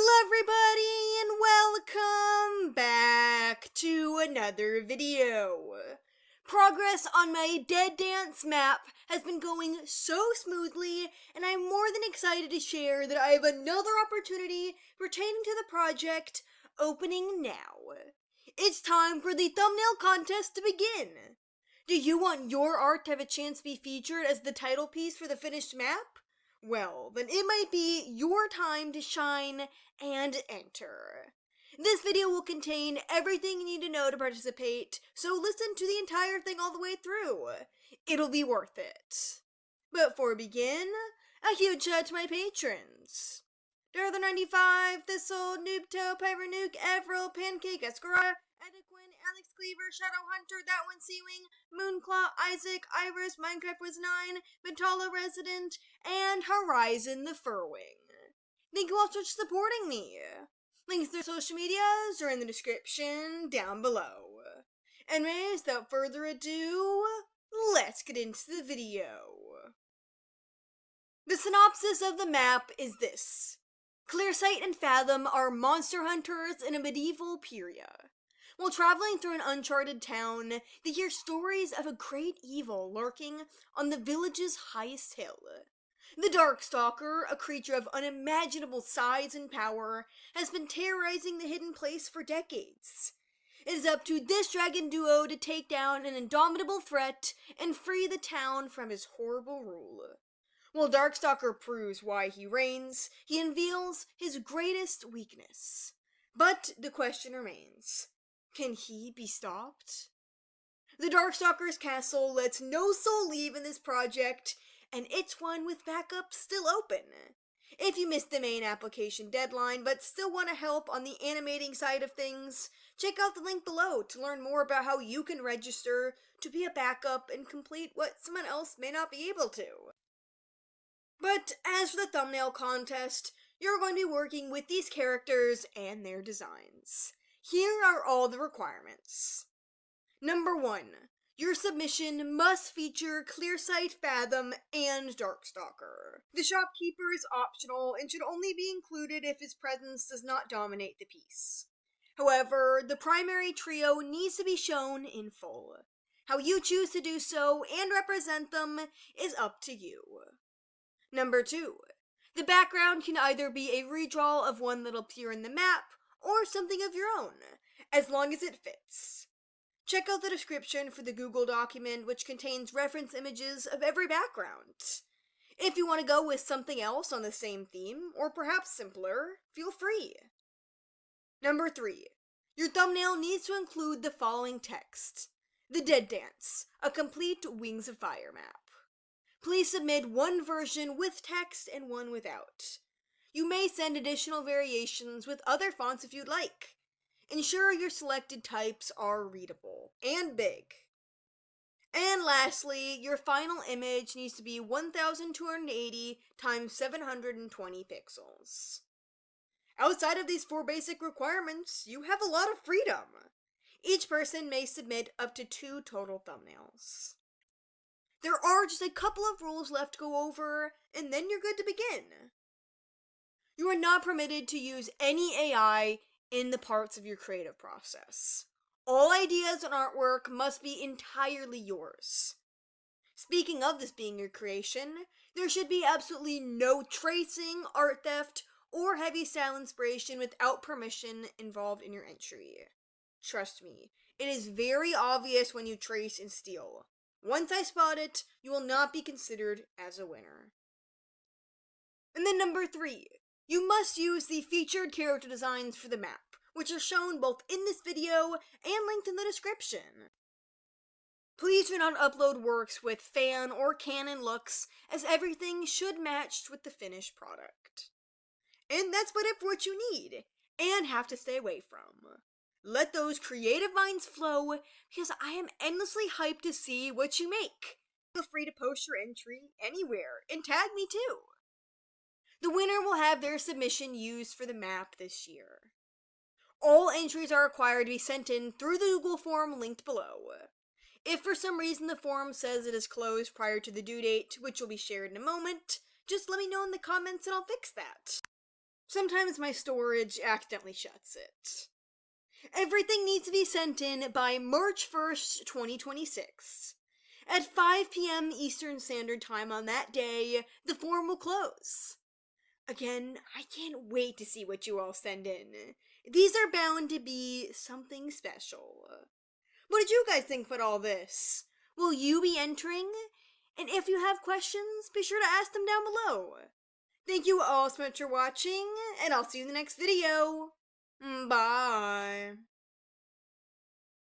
Hello everybody and welcome back to another video. Progress on my Dead Dance map has been going so smoothly, and I'm more than excited to share that I have another opportunity pertaining to the project opening now. It's time for the thumbnail contest to begin. Do you want your art to have a chance to be featured as the title piece for the finished map? Well, then it might be your time to shine and enter. This video will contain everything you need to know to participate, so listen to the entire thing all the way through. It'll be worth it. But before we begin, a huge shout out to my patrons. Darther95, Thistle, Noobto, Pyronuke, Avril, Pancake, Escora, Edequin, Alex Cleaver, Shadow Hunter, That One Seawing, Moonclaw, Isaac, Iris, Minecraft was 9, Pantala Resident, and Horizon the Furwing. Thank you all for supporting me. Links to their social medias are in the description down below. Anyways, without further ado, let's get into the video. The synopsis of the map is this. Clearsight and Fathom are monster hunters in a medieval period. While traveling through an uncharted town, they hear stories of a great evil lurking on the village's highest hill. The Darkstalker, a creature of unimaginable size and power, has been terrorizing the hidden place for decades. It is up to this dragon duo to take down an indomitable threat and free the town from his horrible rule. While Darkstalker proves why he reigns, he unveils his greatest weakness. But the question remains. Can he be stopped? The Darkstalker's castle lets no soul leave in this project, and it's one with backup still open. If you missed the main application deadline but still want to help on the animating side of things, check out the link below to learn more about how you can register to be a backup and complete what someone else may not be able to. But as for the thumbnail contest, you're going to be working with these characters and their designs. Here are all the requirements. Number 1. Your submission must feature Clearsight, Fathom, and Darkstalker. The shopkeeper is optional and should only be included if his presence does not dominate the piece. However, the primary trio needs to be shown in full. How you choose to do so and represent them is up to you. Number 2. The background can either be a redraw of one that'll appear in the map, or something of your own, as long as it fits. Check out the description for the Google document, which contains reference images of every background. If you want to go with something else on the same theme, or perhaps simpler, feel free. Number 3. Your thumbnail needs to include the following text. The Dead Dance, a complete Wings of Fire map. Please submit one version with text and one without. You may send additional variations with other fonts if you'd like. Ensure your selected types are readable and big. And lastly, your final image needs to be 1280 x 720 pixels. Outside of these 4 basic requirements, you have a lot of freedom. Each person may submit up to 2 total thumbnails. There are just a couple of rules left to go over, and then you're good to begin. You are not permitted to use any AI in the parts of your creative process. All ideas and artwork must be entirely yours. Speaking of this being your creation, there should be absolutely no tracing, art theft, or heavy style inspiration without permission involved in your entry. Trust me, it is very obvious when you trace and steal. Once I spot it, you will not be considered as a winner. And then number 3. You must use the featured character designs for the map, which are shown both in this video and linked in the description. Please do not upload works with fan or canon looks, as everything should match with the finished product. And that's about it for what you need, and have to stay away from. Let those creative minds flow, because I am endlessly hyped to see what you make. Feel free to post your entry anywhere, and tag me too. The winner will have their submission used for the map this year. All entries are required to be sent in through the Google form linked below. If for some reason the form says it is closed prior to the due date, which will be shared in a moment, just let me know in the comments and I'll fix that. Sometimes my storage accidentally shuts it. Everything needs to be sent in by March 1st, 2026. At 5 p.m. Eastern Standard Time on that day, the form will close. Again, I can't wait to see what you all send in. These are bound to be something special. What did you guys think about all this? Will you be entering? And if you have questions, be sure to ask them down below. Thank you all so much for watching, and I'll see you in the next video. Bye.